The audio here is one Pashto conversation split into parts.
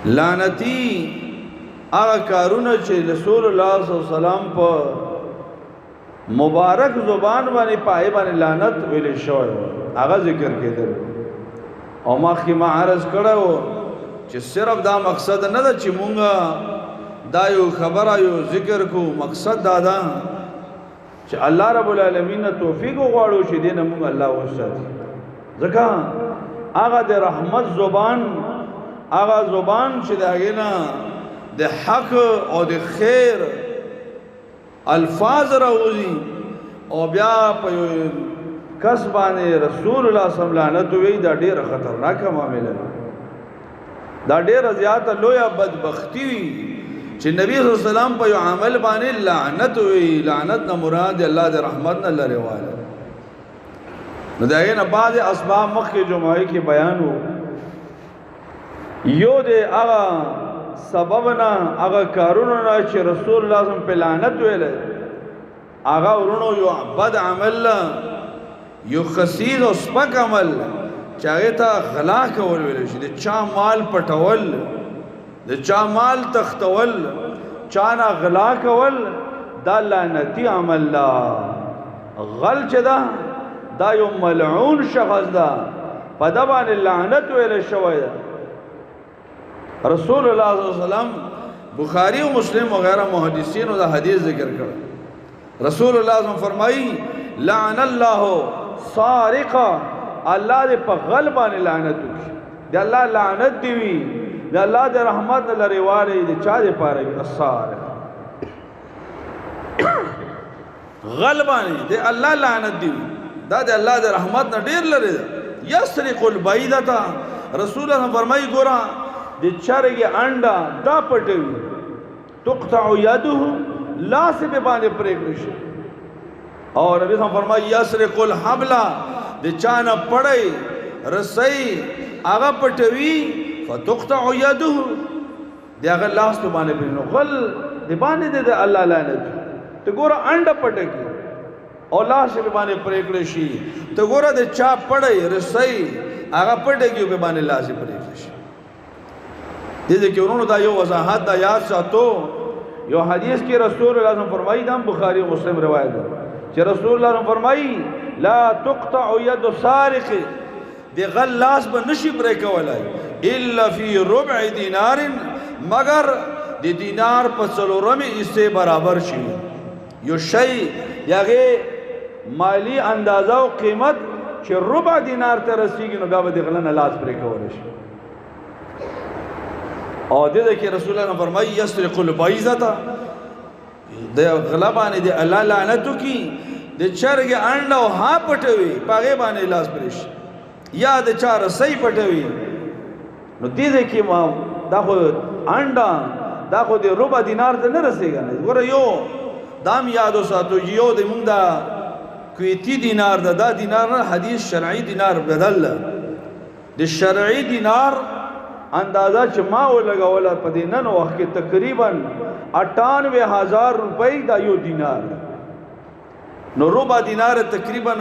لعنتی هغه کارونه چې رسول الله صلی الله علیه وسلم په مبارک زبان باندې پای باندې لعنت ویل شوی هغه ذکر کېدل او ما خما عرض کړو چې صرف دا مقصد نه ده چې مونږه دا یو خبره یو ذکر کو مقصد دا ده چې الله رب العالمین توفیق وغواړو چې دینه مونږ الله وساتي ځکه هغه د رحمت زبان هغه زبان چې داګه نه د حق او د خیر الفاظ راوځي او بیا په کس باندې رسول الله صلی الله علیه وسلم لعنت وی دا ډیره خطرناکه معاملې ده دا ډیره زیاته لویه بدبختی وي چې نبی صلی الله علیه وسلم په یو عمل باندې لعنت وی لعنت نه مراد الله د رحمت نه لري واله نو داغه نه بعض اسباب مخکې جمعه کې بیان وو یو د هغه سبب نه هغه کارونه نه چې رسول الله صلی الله علیه وسلم په لعنت ویل هغه ورونو یو بد عمل یو خسیس او سپک عمل چې هغه ته غلا کول ویل شي د چا مال پټول د چا مال تختول چا نه غلا کول دا لعنتی عمل لا غل چې دا یو ملعون شخص دا په دا باندې لعنت ویل شوی ده رسول الله صلی الله علیه وسلم بخاری و مسلم وغیرہ محدثین دا حدیث ذکر کړ رسول الله صلی الله علیه وسلم فرمایي لعن الله سارقا الله دې په غل باندې لعنت وکړي دې الله لعنت دی وی دې الله دې رحمت لري واره دې چا دې پاره السارق غل باندې دې الله لعنت دی دا دې الله دې رحمت نه ډیر لري یسرق البیضه رسول الله فرمایي ګورا د چرګ انډا دا پټوي تقطع يده لاس به باندې پرېږدي شي او نبی صلی الله علیه وسلم فرمایي یسرق الحبل د چانه پړی رسۍ هغه پټوي فتقطع يده دغه لاس ته باندې پرېنو غل د باندې د الله لعنت ته ګوره انډا پټکی او لاس به باندې پرېږدي شي ته ګوره د چا پړی رسۍ هغه پټکی به باندې لاس پرېږدي شي دې کې ورونو دا یو وضاحت دا یاد ساتو یو حدیث کې رسول الله صلی الله علیه وسلم فرمایي دا بخاری او مسلم روایت ده چې رسول الله صلی الله علیه وسلم فرمایي لا تقطع يد سارق دې غل لاس به نشي پرې کولای الا فی ربع دینار مگر د دینار په څلورمه حصے برابر شي یو شی یغه مالی اندازه او قیمت چې ربع دینار ته رسیږي نو بیا به د غل نه لاس پرې کولای شي او دې کې رسول الله فرمایي یسرق البیضه د غلبانه د الله لعنت کی د چرګ انډا او ها پټوي پاغه باندې لاس پرېش یا د چار سې پټوي نو دې کې ما دا خو انډا دا خو د ربع دینار ته نه رسیږي ګوره یو دام یادو ساتو یو د مونږ دا کویتی دینار دا دینار نه حدیث شرعي دینار بدل د شرعي دینار اندازہ چې ما ولګوله په دې نن وخت کې تقریبا 98000 روپۍ دا یو دینار نو ربع دینار تقریبا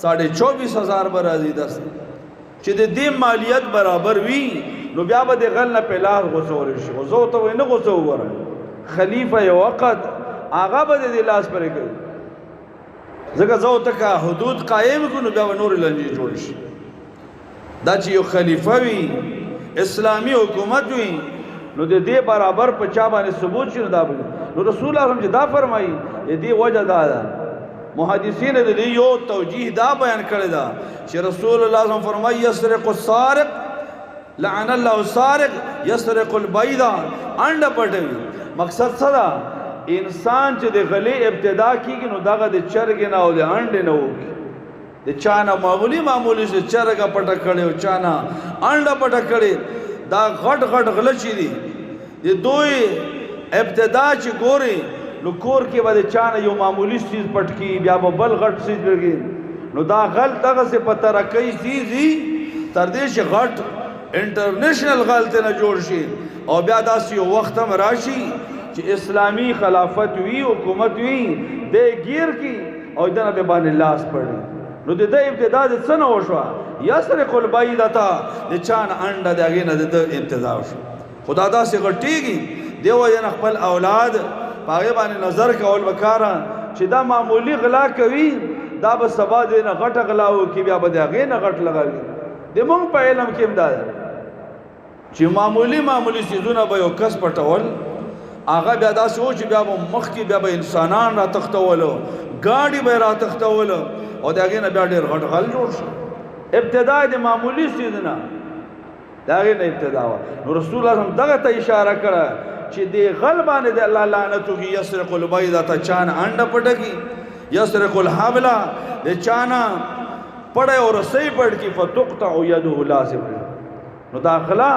24000 برازي ده چې د دې مالیت برابر وي نو بیا به د غل نه پلاغ غوسور شي غوسو ته نه غوسو وره خلیفہ یو وخت هغه به د لاس پرې کوي ځکه زو تک حدود قائم کو نو بیا نور لنجي جوړ شي دا چې یو خلیفہ وي اسلامی حکومت وي نو د دې برابر په چا باندې ثبوت شنو دا نو رسول الله هم دا فرمایي دې وجه دا ده محدثین دې یو توجیه دا بیان کړی دا چې رسول الله هم فرمایي یسرق السارق لعن الله السارق یسرق البیضه انډ پټوي مقصد څه ده انسان چې د غلې ابتدا کیږي نو دغه د چرګ نه او د انډ نه وږي د چانا معمولی سے چرګه پټه کړي او چانا انډه پټه کړي دا غټ غټ غلچی دي د دوی ابتدا چې ګوري نو کور کې به چانا یو معمولی چیز پټ کی بیا به بل غټ چیز لګي نو دا غل دغه سے پته راکې چیزي تر دې چې غټ انټرنیشنل غلط نه جوړ شي او بیا داسې یو وخت هم راشي چې اسلامی خلافت وی حکومت وی د گیر کی او دنه به باندې لاس پړي نو د دې ابتدا د څه نه وشوه یسرق البیضة د چا نه انډه د هغې نه د ده ابتدا وشو خدا داسې غټېږي دې وجه نه خپل اولاد په هغې باندې نظر کول پکاره چې دا معمولي غلا کوي دا به سبا دې نه غټه غلا وکړي بیا به د هغې نه غټ لګوي د مونږ په علم کې هم دا ده چې معمولي څیزونه به یو کس پټول هغه بیا داسې و چې بیا به مخکې بیا به انسانان را تختولو ګاډي به را تختولو او د هغې نه بیا ډېر غټ غل جوړ شو ابتدا د معمولي څیز نه د هغې نه ابتدا وه نو رسول الله صلی دغه ته اشاره کړه چې دې غل باندې د الله لعنت وکړي یسرق البیضة چا نه انډه پټه کړي یسرق الحبل د چا نه پړی او رسۍ پټ کړي فتقطع یده لاس نو دا غلا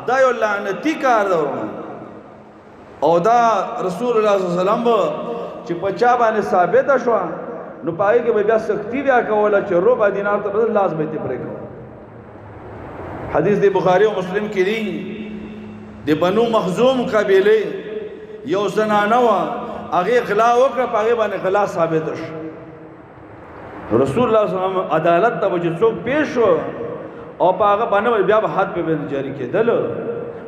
دا یو لعنتي کار ده او دا رسول الله صلی الله علیه وسلم چې په چا باندې ثابته شوه نو په هغې کې به بیا سختي بیا کوله چې ربع دینار ته بدل لاس به یې پرې کوه حدیث د بخاري او مسلم کې دی د بنو مخزوم قبیلې یو زنانه وه هغې غلا وکړه په هغې باندې غلا ثابته شو رسول الله صلی الله علیه وسلم عدالت ته به چې څوک پیش شو او په هغه باندې بیا به حد په باندې جاري کېدل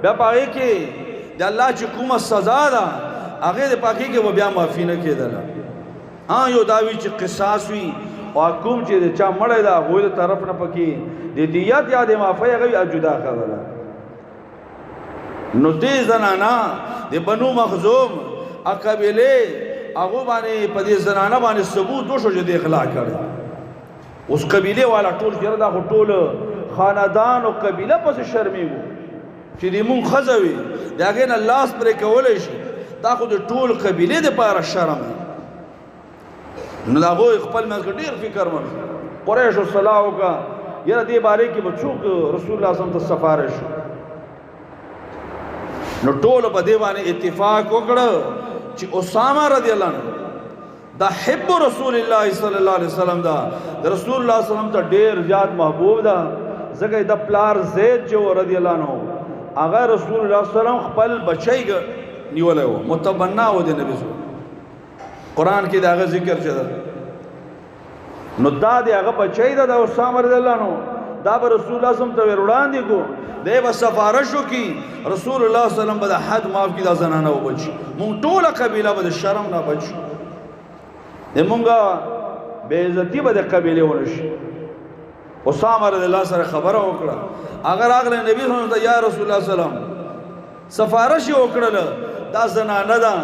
بیا په هغې کې د الله چې کومه سزا ده هغې د په هغې کې به بیا معافي نه کېدله یو دا وي چې قصاص وي او کوم چې د چا مړی ده هغوی د طرف نه پکې د دیت یا د معافۍ هغه وي جدا خبره نو دې زنانه د بنو مخزوم قبیلې هغو باندې په دې زنانه باندې ثبوت وشو چې دې غلا کړی اوس قبیلې والا ټول چېرې دا خو ټول خاندان او قبیله پسې شرمېږو چې د مونږ ښځه وي د هغې نه لاس پرې کولی شي دا خو د ټول قبیلې دپاره شرم دی نو د هغوی خپل منځ کې ډېر فکر من قریشو صلاح وکړه یاره دې بارې کې به څوک رسول الله صلی الله علیه وسلم ته سفارش نو ټولو په دې باندې اتفاق وکړه چې اسامه رضی الله عنه دا حب رسول الله صلی الله علیه وسلم دا د رسول الله صلی الله علیه وسلم ته ډېر زیات محبوب ده ځکه د پلار زید چې رضی الله عنه هغه رسول الله صلی الله علیه وسلم خپل بچی نیولی و متبنا و د نبی صلی قرآن کې د هغه ذکر چې ده نو دا د هغه بچی ده د اسامه رضی الله عنه دا به رسول الله صلی الله علیه وسلم ته وړاندې کو دی به سفارش وکړي رسول الله صلی الله علیه وسلم به د حد معاف کړي دا زنانه وبچي مونږ ټوله قبیله به د شرم نه بچ د مونږه بې عزتي به د قبیلې ونه شي اسامه رضی الله سره خبره وکړه هغه راغلی نبي صلی الله علیه وسلم یا رسول الله صلی الله علیه وسلم سفارش یې وکړله دا زنانه ده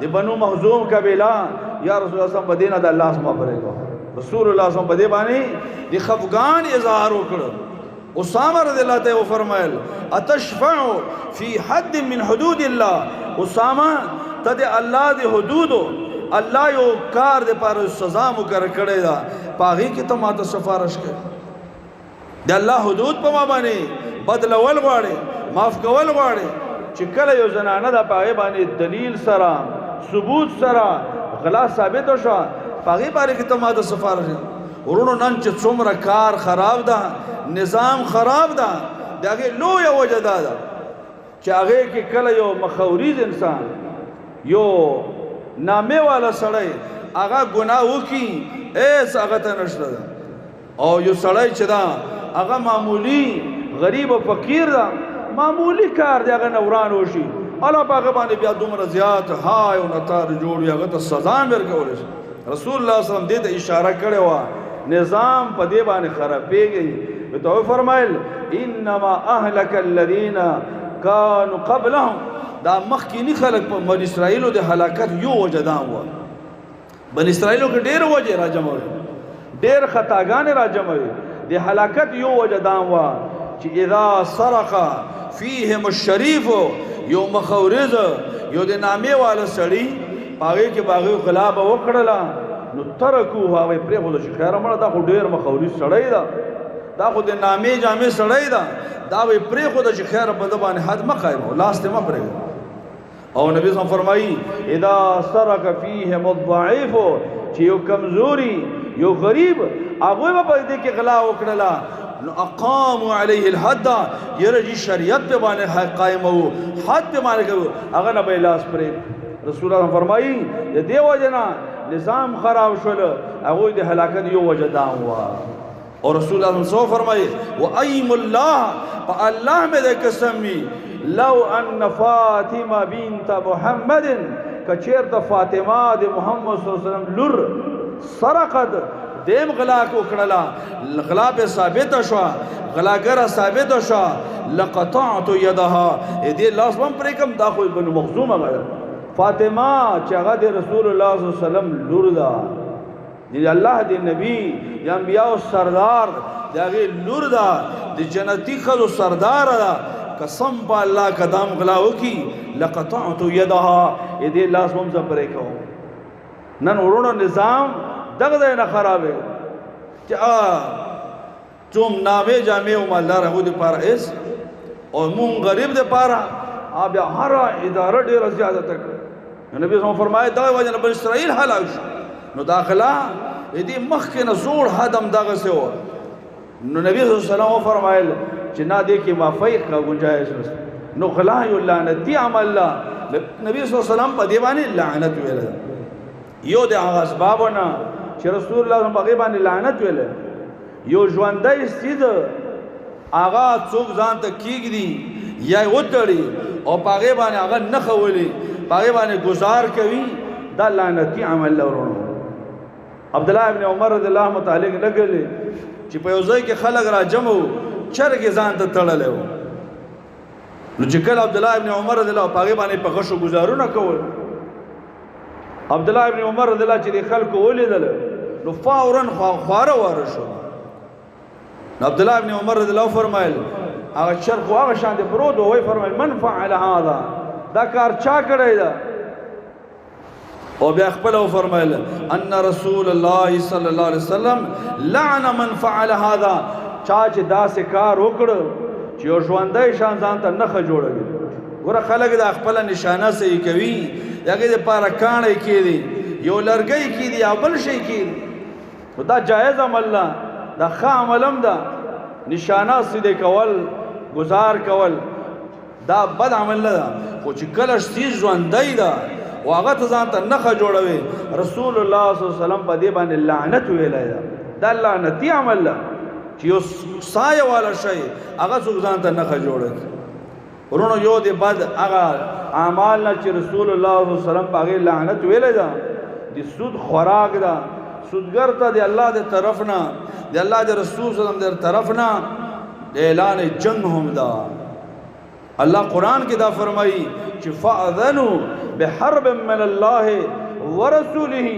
د بنو مخزوم قبیله یا رسول الله صلی الله علیه وسلم په دې نه د الله څخه پرېږده رسول الله صلی الله علیه وسلم په دې باندې د خفګان اظهار وکړه اسامه رضی الله ته وفرمایل اتشفع فی حد من حدود الله اسامه ته د الله د حدودو الله یو کار د پاره سزا مقرر کړی دا پاغي کې ته ماته سفارش کوي د الله حدود په ما باندې بدلول غواړي معاف کول غواړي چې کله یو زنانه د پاغي باندې دلیل سره ثبوت سره غلا ثابت شو پاغي باندې کې ته ماته سفارش ورونو نن چې څومره کار خراب ده نظام خراب ده د هغې لویه وجه دا ده چې هغې کې کله یو مخوریز انسان یو نامې والا سړی هغه ګناه وکړي هېڅ هغه ته نشته ده او یو سړی چې ده هغه معمولي غریب او فقیر ده معمولي کار دی هغه نه وران وشي الله په هغه باندې بیا دومره زیات های او نتار جوړ وي هغه ته سزا هم ورکولی شي رسول الله صلی الله علیه وسلم دې ته اشاره کړې وه نظام په دې باندې خرابېږي ته فرمایل انما اهلك الذين كانوا قبلهم دا مخکینی خلق په بنی اسرائیلو د هلاکت یو وجه دا و بنی اسرائیلو کې ډېر وجه راجموي ډېر خطاګانې راجموي د هلاکت یو وجه دا و چې اذا سرق فيهم الشريف یو مخورز یو د نامې والا سړی هغې کې به هغوی غلا به وکړله نو ترکو هغه پرېښوده چې خیره مړه دا خو ډېر مخوري سړی ده دا خو د نامې جامې سړی ده دا به یې پرېښوده چې خیره په ده باندې حد مه قایموه لاس دې مه پرېږده او نبی صلی فرمایي اذا سرق فیهم الضعیف چې یو کمزوري یو غریب هغوی به په دې کې غلا وکړله نو اقاموا علیه الحد یره جی شریعت په باندې قائمو حد په باندې کوو هغه نه به لاس پرې رسول الله فرمایي د دې وجه نه د نظام خراب شول هغه د هلاکت یو وجه دا وا او رسول الله صلی الله فرمایي وایم الله فالله مې د قسم لو ان فاطمه بنت محمد کچیر د فاطمه د محمد صلی الله علیه وسلم لور سرقت دیم غلا کو کړلا غلا په ثابت شو غلاګر ثابت شو لقطعت يدها دې لاس هم پرې کوم دا خو بنو مخزومه غیر فاطمه چې هغه د رسول الله صلی الله علیه وسلم لور ده د الله د نبی د انبیاء سردار دغه لور ده د جنتی خلو سردار ده قسم په الله قدم غلا وکي لقطعت يدها دې لاس هم زپرې کوم نن ورونو نظام دغه نه خرابه چې چوم نامه جامع او مالدار هغه د پاره اس او مون غریب د پاره بیا هر اداره ډیره زیاده تک نبی صلی الله فرمایي دا وجه بن اسرائیل هلاک شو نو داخله دې مخ کې نه زوړ هدم دغه سه و نو نبی صلی الله علیه وسلم فرمایل چې نه دې کې مافیق کا گنجائش نشته نو خلا یو لعنتی عمل لا نبی صلی الله علیه وسلم په دی باندې لعنت ویل یو د هغه اسبابونه چې رسول الله صلی الله علیه وسلم لعنت ویل یو ژوندۍ سید آغا څوک ځان ته کیږي یا وټړي او پاغه باندې هغه نه خولي پاغه باندې گزار کوي دا لعنتی عمل لورونو عبد الله ابن عمر رضی الله متعلق لګلې چې په یو ځای کې خلک را جمع چرګ ځان ته تړلې و نو چې کله عبد الله ابن عمر رضی الله پاغه باندې په غشو گزارونه کول عبد الله ابن عمر رضی الله چې خلکو ولیدل نو فورا خواره واره شو عبد الله ابن عمر رضی الله فرمایل هغه چرخ هغه شان دي پروت وای فرمایل من فعل هذا دا کار چا کړی دا او بیا خپل فرمایل ان رسول الله صلی الله علیه وسلم لعن من فعل هذا چا چې دا سه کار وکړ چې ژوندۍ شان ځان ته نخ جوړوي ګوره خلک د خپل نشانه صحیح کوي هغه د پاره کانې کیدی یو لرګي کیدی او بل شي کیدی دا جایز عمل نه دا ښه عملم ده نشانه سیده کول گزار کول دا بد عمل نه ده خو چې کله شتي ژوندۍ ده او هغه ته ځان ته نښه جوړوي رسول الله صلی الله علیه وسلم په دې باندې لعنت ویلی ده دا لعنتي عمل ده چې یو سایه والا شی هغه څوک ځان ته نښه جوړوي ورونو یو د بد هغه اعمال نه چې رسول الله صلی الله علیه وسلم په هغې لعنت ویلی ده د سود خوراک ده سودګر ته د الله د طرف نه د الله د رسول صلی الله علیه وسلم د طرف نه د اعلان جنگ هم ده الله قرآن کې دا فرمایي چې فاذنوا بحرب من الله ورسوله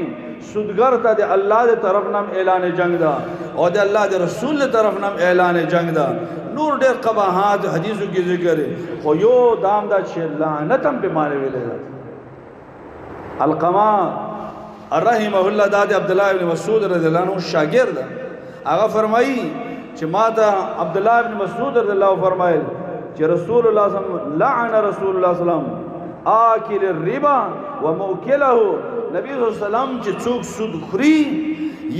سودګر ته د الله د طرف نه اعلان جنگ ده او د الله د رسول د طرف نه اعلان جنگ ده نور ډېر قباحات حدیثو کې ذکر خو یو دام دا چې لعنت هم په معنی ویل ده القما رحمه الله دا د عبد الله ابن مسعود رضی الله عنه شاګرد هغه فرمایي چې ما ته عبد الله ابن مسعود رضی الله فرمایل چې رسول الله صلی الله علیه وسلم لعن رسول الله صلی الله علیه وسلم آکل الربا وموکله نبی صلی الله علیه وسلم چې څوک سود خوري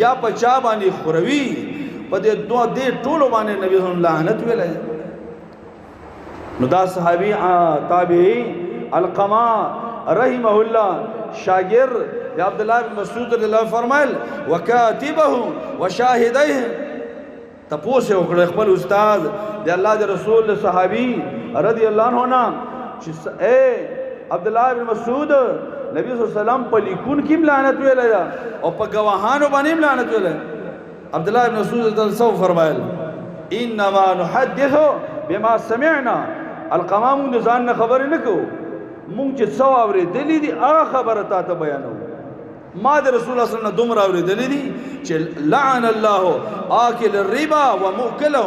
یا پچا باندې خوروي په دې ټولو باندې نبی صلی الله علیه وسلم لعنت ویلی نو دا صحابي تابعي القما رحمه الله شاګرد د عبد الله بن مسعود رضی الله فرمایل وکاتبه وشاهديه تپوس وکړه خپل استاد د الله د رسول صحابي رضی الله عنه چې اے عبد الله بن مسعود نبی صلی الله علیه وسلم په لیکون کې لعنت ویلی ده او په گواهانو باندې لعنت ویلی عبد الله بن مسعود رضی الله فرمایل انما نحدث بما سمعنا القمام ځان نه خبر نه کو مونږ چې څو اورېدلې دي هغه خبره تا ته بیانو ما د رسول الله صلی الله علیه وسلم دومره اورېدلې دي چې لعن الله آکل الربا وموکله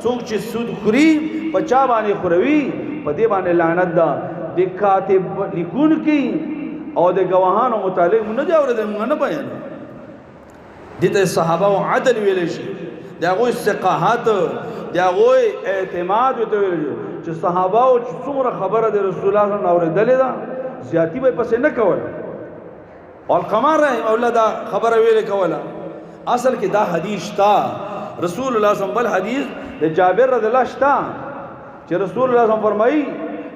څوک چې سود خوري په چا باندې خوروي په دې باندې لعنت ده د کاتب لیکون کې او د گواهانو متعلق مونږ نه اورېدل مونږ نه بیانو دې ته صحابه او عدل ویل شي د هغوی ثقاحت د هغوی اعتماد ورته ویل شي چې صحابه او څومره خبره د رسول الله صلی الله علیه وسلم اورېدلې ده زیاتی به پسې نه کوله او القمار رحمه الله دا خبره ویلې کوله اصل کې دا حدیث تا رسول الله صلی الله علیه وسلم بل حدیث د جابر رضی الله شتا چې رسول الله صلی الله علیه وسلم فرمایي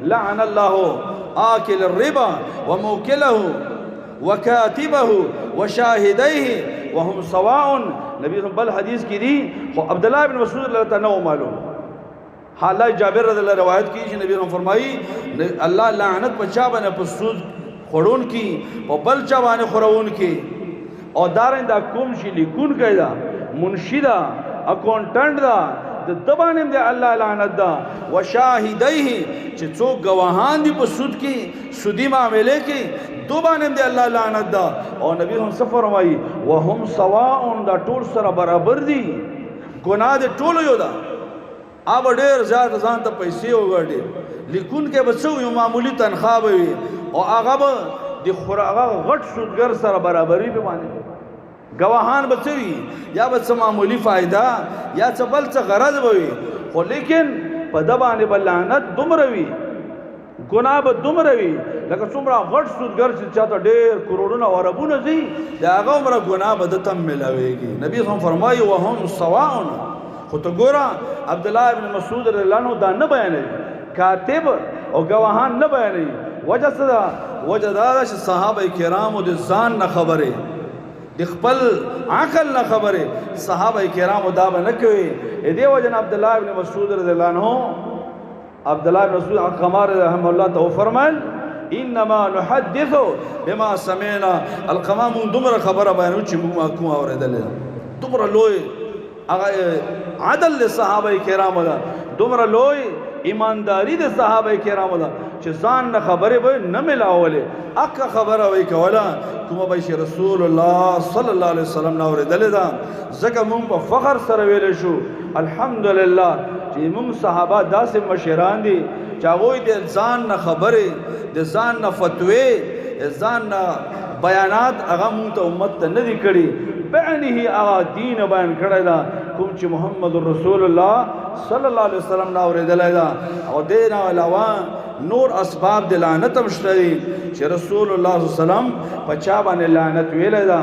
لعن الله آکل الربا وموکله وكاتبه وشاهديه وهم سواء. نبی بل حدیث کی دی خو عبداللہ بن مسعود اللہ تعالیٰ نو معلوم. حالات جابر رضی اللہ روایت کی نبی فرمائی اللہ لعنت پچا بنے پر سود خورون کی و بل چا بانے خورون کی اور دارن دا کوم شي لیکون کئی دا منشی دا اکاؤنٹنٹ دا دبانم دے اللہ لعنت دا و شاہدیہ چھ چوک گواہان دی پر سود کی سودی معاملے کی دوبانم دے اللہ لعنت دا. اور نبی ہم سفر فرمائی وهم سواء دا ټول سره برابر دی گناہ دے ټول یو دا. اب ډیر زیات ځان ته پیسې وګړي لیکون کې بچو یو معمولی تنخواه وي او هغه د خوراغه غټ سودګر سره برابرۍ به باندې گواهان بچوي یا بس معمولی فائدہ یا څه بل څه غرض وي خو لیکن په د باندې بلانت دومروي گناه به دومروي لکه څومره غټ سودګر چې چاته ډیر کروڑونه او اربونه زی دا هغه عمره گناه به د تم ملاويږي. نبی صلی الله علیه وسلم فرمایي وهم سواء. خو ته ګوره عبداللہ ابن مسعود رضی الله عنه دا نه بیانوي کاتب او گواهان نه بیانوي. وجه څه ده؟ وجه دا ده چې صحابه کرامو د ځان نه خبرې د خپل عقل نه خبرې صحابه کرامو دا به نه کوي. دې وجه نه عبدالله ابن مسعود رضی الله عنه عبدالله ابن مسعود القمار رحمه الله ته فرمایل انما نحدث بما سمعنا. القما مون دومره خبره بیانو چې موږ کوم اورېدلې دومره لوی عدل له صحابه کرامو دا دومره لوی ایمانداری د صحابه کرامو دا چې ځان نه خبره به نه ملاولې اکه خبره وای کوله کومه به رسول الله صلی الله علیه وسلم نه اورېدلې دا. ځکه موږ په فخر سره ویل شو الحمدلله چې موږ صحابه داسې مشران دي چې هغوی د ځان نه خبرې د ځان نه فتوی د ځان نه بیانات هغه موږ ته امت ته نه دي کړي بعنه هغه دین بیان کړی دا کوم چې محمد رسول الله صلی الله علیه وسلم نه اورېدلی دا. او دې نه علاوه نور اسباب د لعنت هم شته دي چې رسول الله صلی الله علیه وسلم په چا باندې لعنت ویلی دا.